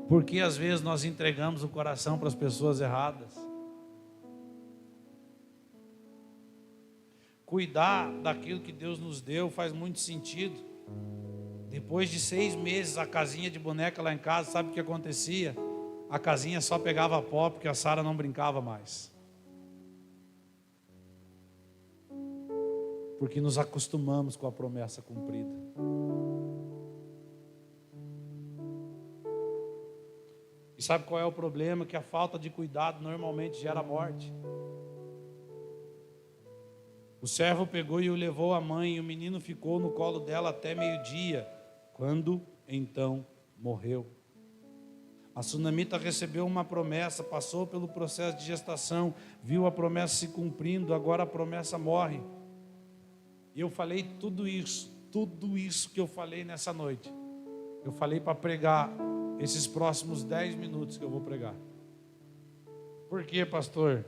porque às vezes nós entregamos o coração para as pessoas erradas. Cuidar daquilo que Deus nos deu faz muito sentido. Depois de 6 meses, a casinha de boneca lá em casa, sabe o que acontecia? A casinha só pegava pó porque a Sara não brincava mais. Porque nos acostumamos com a promessa cumprida. E sabe qual é o problema? Que a falta de cuidado normalmente gera morte. O servo pegou e o levou à mãe, e o menino ficou no colo dela até meio-dia, quando então morreu. A sunamita recebeu uma promessa, passou pelo processo de gestação, viu a promessa se cumprindo, agora a promessa morre. E eu falei tudo isso que eu falei nessa noite. Eu falei para pregar esses próximos 10 minutos que eu vou pregar. Por quê, pastor?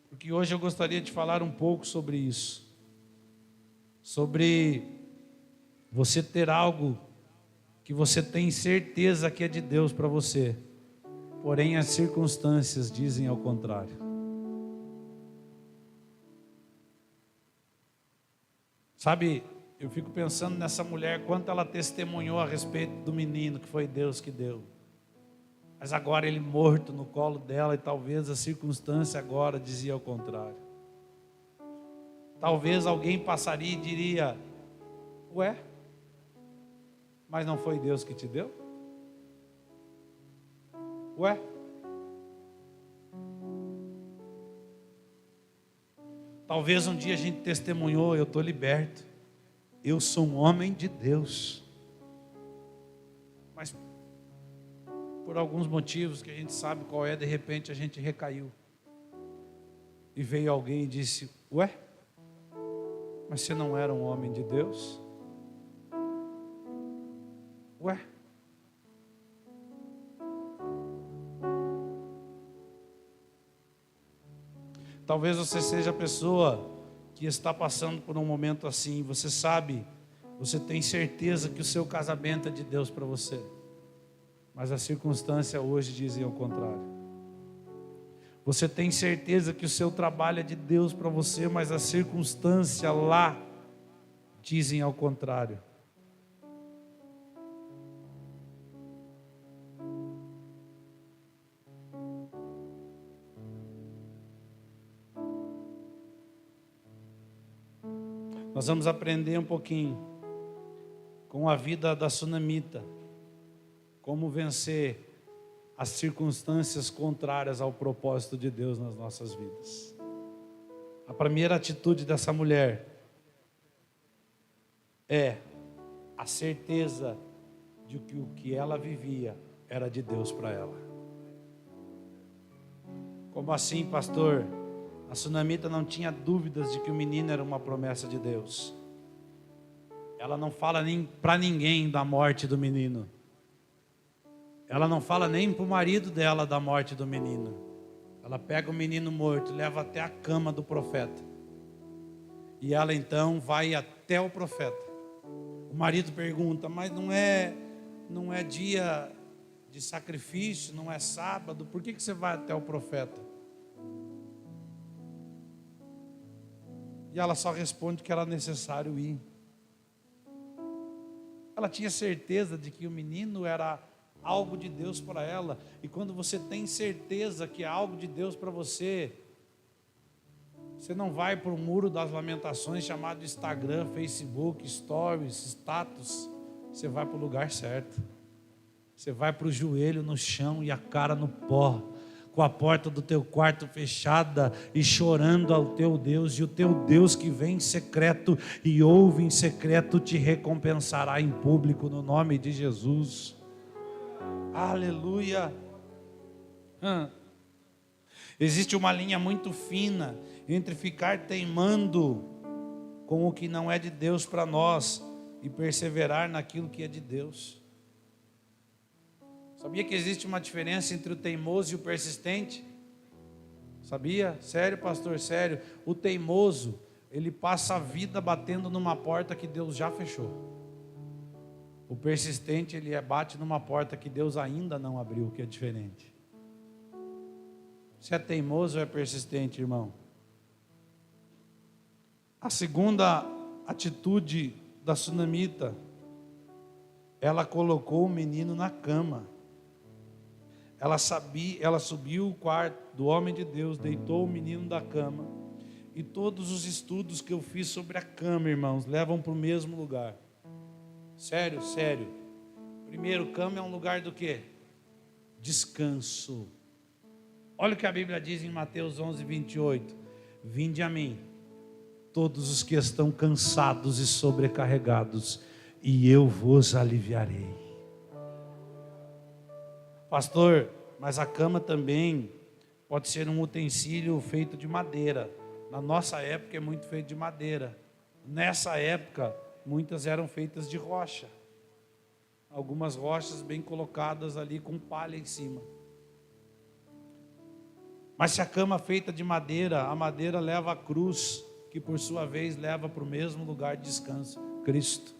Porque hoje eu gostaria de falar um pouco sobre isso. Sobre você ter algo que você tem certeza que é de Deus para você, porém as circunstâncias dizem ao contrário. Sabe, eu fico pensando nessa mulher, quanto ela testemunhou a respeito do menino que foi Deus que deu. Mas agora ele morto no colo dela e talvez a circunstância agora dizia ao contrário. Talvez alguém passaria e diria: ué, mas não foi Deus que te deu? Ué? Talvez um dia a gente testemunhou: eu estou liberto, eu sou um homem de Deus. Mas por alguns motivos que a gente sabe qual é, de repente a gente recaiu. E veio alguém e disse: ué, mas você não era um homem de Deus? Ué? Talvez você seja a pessoa que está passando por um momento assim. Você sabe, você tem certeza que o seu casamento é de Deus para você, mas a circunstância hoje dizem ao contrário. Você tem certeza que o seu trabalho é de Deus para você, mas a circunstância lá dizem ao contrário. Nós vamos aprender um pouquinho com a vida da sunamita, como vencer as circunstâncias contrárias ao propósito de Deus nas nossas vidas. A primeira atitude dessa mulher é a certeza de que o que ela vivia era de Deus para ela. Como assim, pastor? A sunamita não tinha dúvidas de que o menino era uma promessa de Deus. Ela não fala nem para ninguém da morte do menino. Ela não fala nem para o marido dela da morte do menino. Ela pega o menino morto e leva até a cama do profeta. E ela então vai até o profeta. O marido pergunta, mas não é dia de sacrifício, não é sábado, por que você vai até o profeta? E ela só responde que era necessário ir. Ela tinha certeza de que o menino era algo de Deus para ela. E quando você tem certeza que é algo de Deus para você, você não vai para o muro das lamentações chamado Instagram, Facebook, Stories, status. Você vai para o lugar certo. Você vai para o joelho no chão e a cara no pó, com a porta do teu quarto fechada e chorando ao teu Deus. E o teu Deus que vem em secreto e ouve em secreto te recompensará em público no nome de Jesus. Aleluia. Existe uma linha muito fina entre ficar teimando com o que não é de Deus para nós e perseverar naquilo que é de Deus. Sabia que existe uma diferença entre o teimoso e o persistente? Sabia? Sério, pastor, sério. O teimoso, ele passa a vida batendo numa porta que Deus já fechou. O persistente, ele bate numa porta que Deus ainda não abriu, que é diferente. Você é teimoso ou é persistente, irmão? A segunda atitude da sunamita, ela colocou o menino na cama. Ela subiu o quarto do homem de Deus, deitou o menino da cama. E todos os estudos que eu fiz sobre a cama, irmãos, levam para o mesmo lugar. Sério, sério. Primeiro, cama é um lugar do quê? Descanso. Olha o que a Bíblia diz em Mateus 11, 28. Vinde a mim, todos os que estão cansados e sobrecarregados, e eu vos aliviarei. Pastor, mas a cama também pode ser um utensílio feito de madeira. Na nossa época é muito feito de madeira. Nessa época, muitas eram feitas de rocha. Algumas rochas bem colocadas ali com palha em cima. Mas se a cama é feita de madeira, a madeira leva a cruz, que por sua vez leva para o mesmo lugar de descanso, Cristo.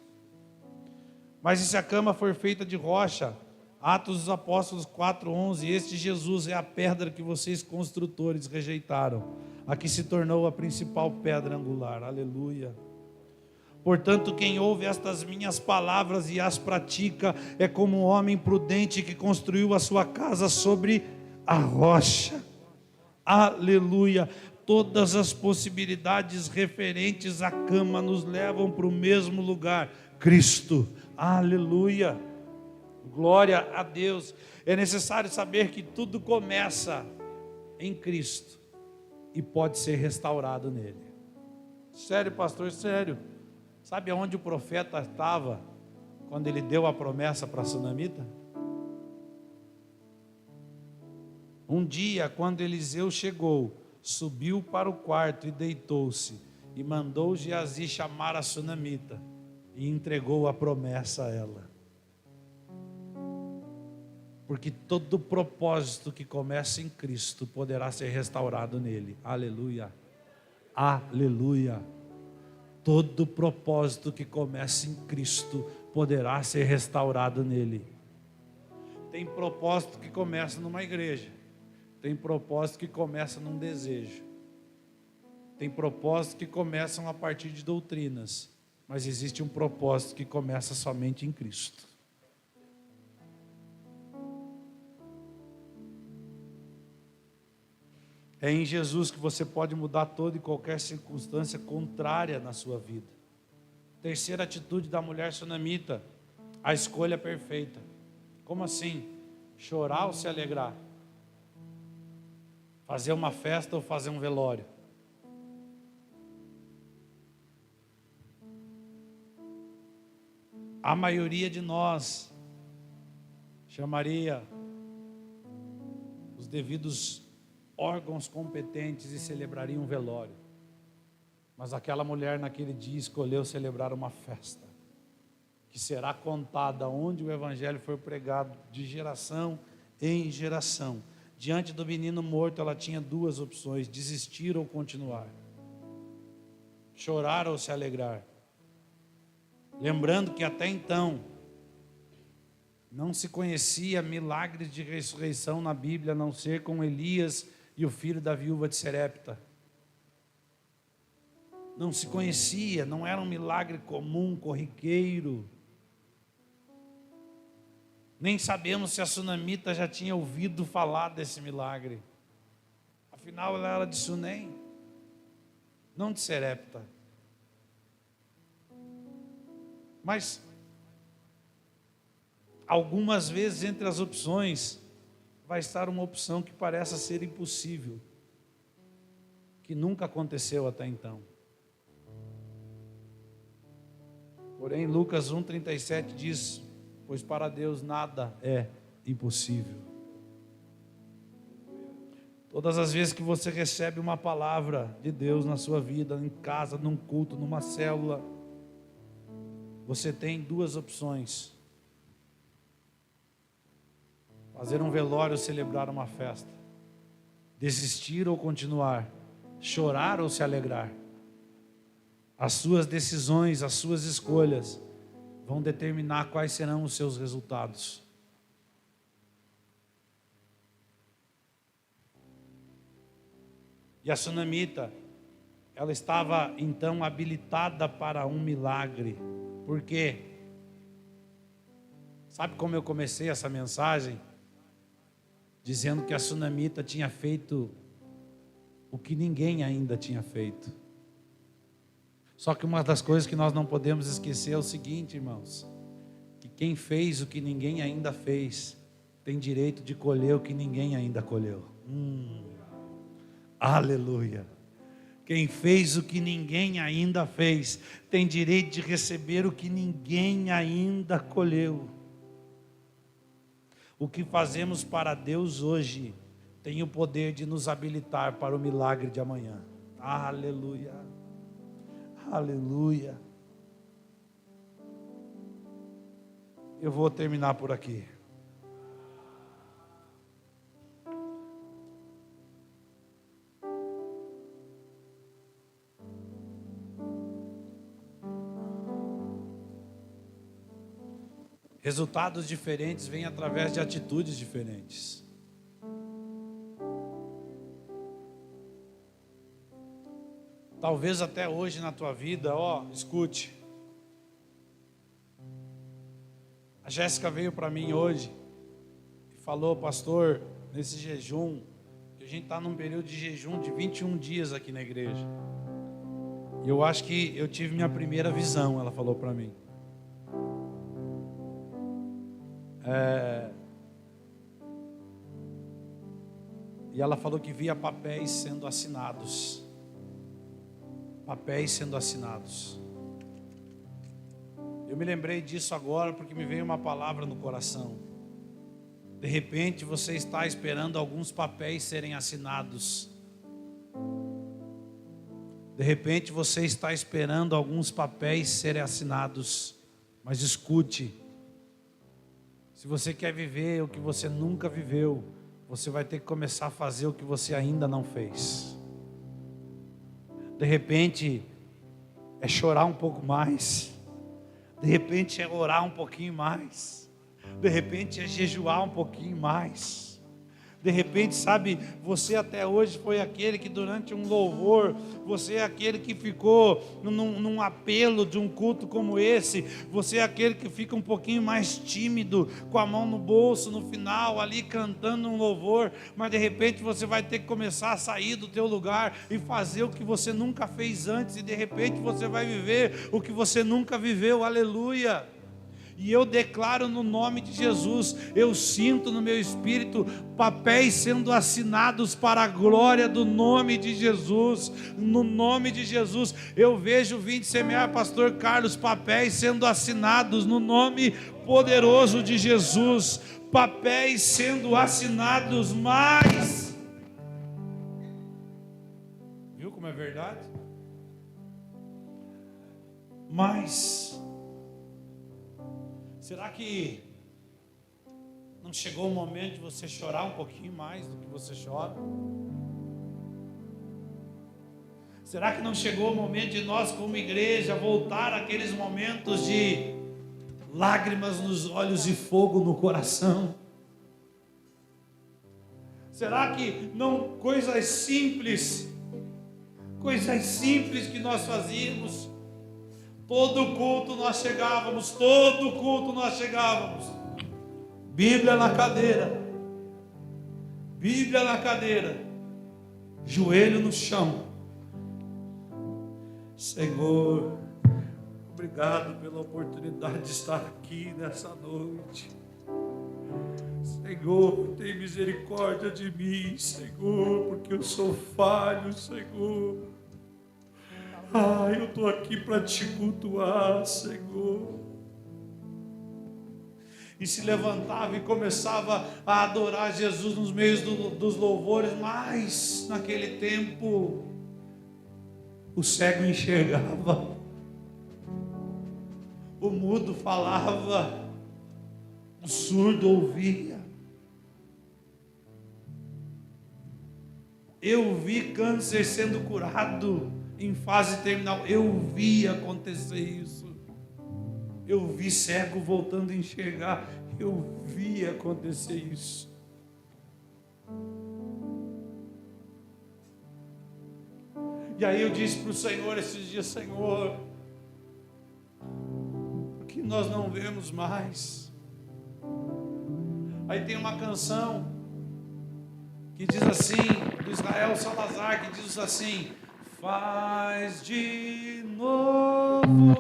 Mas e se a cama for feita de rocha? Atos dos Apóstolos 4:11, este Jesus é a pedra que vocês construtores rejeitaram, a que se tornou a principal pedra angular. Aleluia. Portanto, quem ouve estas minhas palavras e as pratica é como um homem prudente que construiu a sua casa sobre a rocha. Aleluia. Todas as possibilidades referentes à cama nos levam para o mesmo lugar, Cristo. Aleluia. Glória a Deus. É necessário saber que tudo começa em Cristo e pode ser restaurado nele. Sério, pastor, sério. Sabe aonde o profeta estava quando ele deu a promessa para a sunamita? Um dia, quando Eliseu chegou, subiu para o quarto e deitou-se, e mandou Geazi chamar a sunamita, e entregou a promessa a ela. Porque todo propósito que começa em Cristo poderá ser restaurado nele. Aleluia. Aleluia. Todo propósito que começa em Cristo poderá ser restaurado nele. Tem propósito que começa numa igreja. Tem propósito que começa num desejo. Tem propósito que começam a partir de doutrinas. Mas existe um propósito que começa somente em Cristo. É em Jesus que você pode mudar toda e qualquer circunstância contrária na sua vida. terceira atitude da mulher sunamita, a escolha perfeita. Como assim? Chorar ou se alegrar? Fazer uma festa ou fazer um velório? A maioria de nós chamaria os devidos órgãos competentes e celebraria um velório. Mas aquela mulher naquele dia escolheu celebrar uma festa, que será contada onde o evangelho for pregado de geração em geração. Diante do menino morto, ela tinha duas opções: desistir ou continuar, chorar ou se alegrar. Lembrando que até então não se conhecia milagres de ressurreição na Bíblia, a não ser com Elias e o filho da viúva de Serepta. Não se conhecia, não era um milagre comum, corriqueiro. Nem sabemos se a sunamita já tinha ouvido falar desse milagre. Afinal, ela era de Sunem, não de Serepta. Mas algumas vezes entre as opções vai estar uma opção que parece ser impossível, que nunca aconteceu até então. Porém, Lucas 1,37 diz: pois para Deus nada é impossível. Todas as vezes que você recebe uma palavra de Deus na sua vida, em casa, num culto, numa célula, você tem duas opções: fazer um velório ou celebrar uma festa, desistir ou continuar, chorar ou se alegrar. As suas decisões, as suas escolhas vão determinar quais serão os seus resultados. E a sunamita, ela estava então habilitada para um milagre. Por quê? Sabe como eu comecei essa mensagem? Dizendo que a sunamita tinha feito o que ninguém ainda tinha feito. Só que uma das coisas que nós não podemos esquecer é o seguinte, irmãos: que quem fez o que ninguém ainda fez, tem direito de colher o que ninguém ainda colheu. Aleluia! Quem fez o que ninguém ainda fez, tem direito de receber o que ninguém ainda colheu. O que fazemos para Deus hoje tem o poder de nos habilitar para o milagre de amanhã. Aleluia! Aleluia! Eu vou terminar por aqui. Resultados diferentes vêm através de atitudes diferentes. Talvez até hoje na tua vida, escute. A Jéssica veio para mim hoje e falou: pastor, nesse jejum, que a gente está num período de jejum de 21 dias aqui na igreja. E eu acho que eu tive minha primeira visão, ela falou para mim. E ela falou que via papéis sendo assinados. Papéis sendo assinados. Eu me lembrei disso agora porque me veio uma palavra no coração. De repente você está esperando alguns papéis serem assinados. De repente você está esperando alguns papéis serem assinados. Mas escute. Se você quer viver o que você nunca viveu, você vai ter que começar a fazer o que você ainda não fez. De repente, é chorar um pouco mais. De repente, é orar um pouquinho mais. De repente, é jejuar um pouquinho mais. De repente, sabe, você até hoje foi aquele que durante um louvor, você é aquele que ficou num apelo de um culto como esse, você é aquele que fica um pouquinho mais tímido, com a mão no bolso no final, ali cantando um louvor, mas de repente você vai ter que começar a sair do teu lugar e fazer o que você nunca fez antes, e de repente você vai viver o que você nunca viveu, aleluia. E eu declaro no nome de Jesus, eu sinto no meu espírito papéis sendo assinados para a glória do nome de Jesus. No nome de Jesus, eu vejo Vinde Semear, pastor Carlos, papéis sendo assinados no nome poderoso de Jesus. Papéis sendo assinados, mas viu como é verdade? Mas será que não chegou o momento de você chorar um pouquinho mais do que você chora? Será que não chegou o momento de nós como igreja voltar àqueles momentos de lágrimas nos olhos e fogo no coração? Será que não coisas simples que nós fazíamos? Todo culto nós chegávamos, Bíblia na cadeira, joelho no chão. Senhor, obrigado pela oportunidade de estar aqui nessa noite. Senhor, tem misericórdia de mim, Senhor, porque eu sou falho, Senhor. Eu estou aqui para te cultuar, Senhor. E se levantava e começava a adorar Jesus nos meios dos louvores, mas naquele tempo o cego enxergava, o mudo falava, o surdo ouvia. Eu vi câncer sendo curado em fase terminal, eu vi acontecer isso. Eu vi cego voltando a enxergar, eu vi acontecer isso. E aí eu disse para o Senhor esses dias: Senhor, por que nós não vemos mais? Aí tem uma canção que diz assim, do Israel Salazar, que diz assim: faz de novo,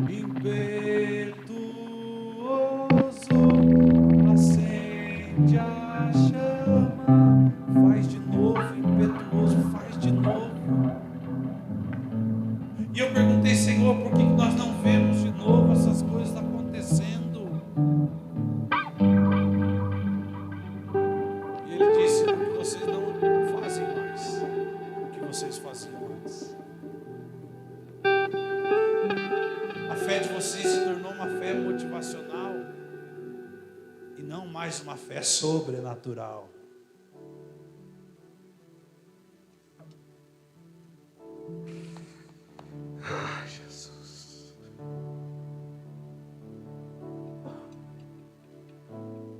impetuoso, acende a chama. Faz de novo, impetuoso, faz de novo. E eu perguntei: Senhor, por que nós não vemos de novo essas coisas acontecendo? E Ele disse: porque vocês não fazem mais o que vocês faziam antes. A fé de vocês se tornou uma fé motivacional e não mais uma fé sobrenatural. Jesus.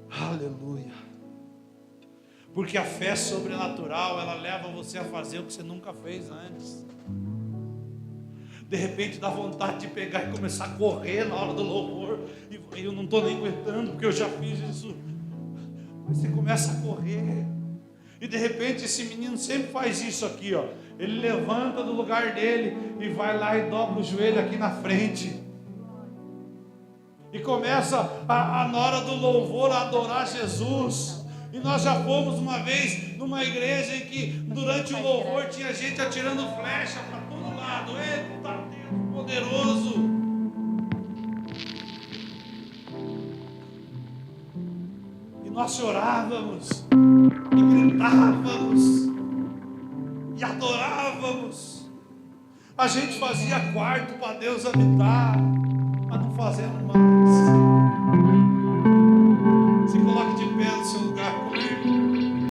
Aleluia. Porque a fé sobrenatural, ela leva você a fazer o que você nunca fez antes. De repente dá vontade de pegar e começar a correr na hora do louvor, e eu não estou nem aguentando, porque eu já fiz isso. Mas você começa a correr, e de repente esse menino sempre faz isso aqui, ó. Ele levanta do lugar dele e vai lá e dobra o joelho aqui na frente, e começa na hora do louvor a adorar Jesus. E nós já fomos uma vez numa igreja em que durante o louvor tinha gente atirando flecha para todo lado. Eita Deus poderoso! E nós chorávamos, e gritávamos, e A gente fazia quarto para Deus habitar, mas não fazemos mais.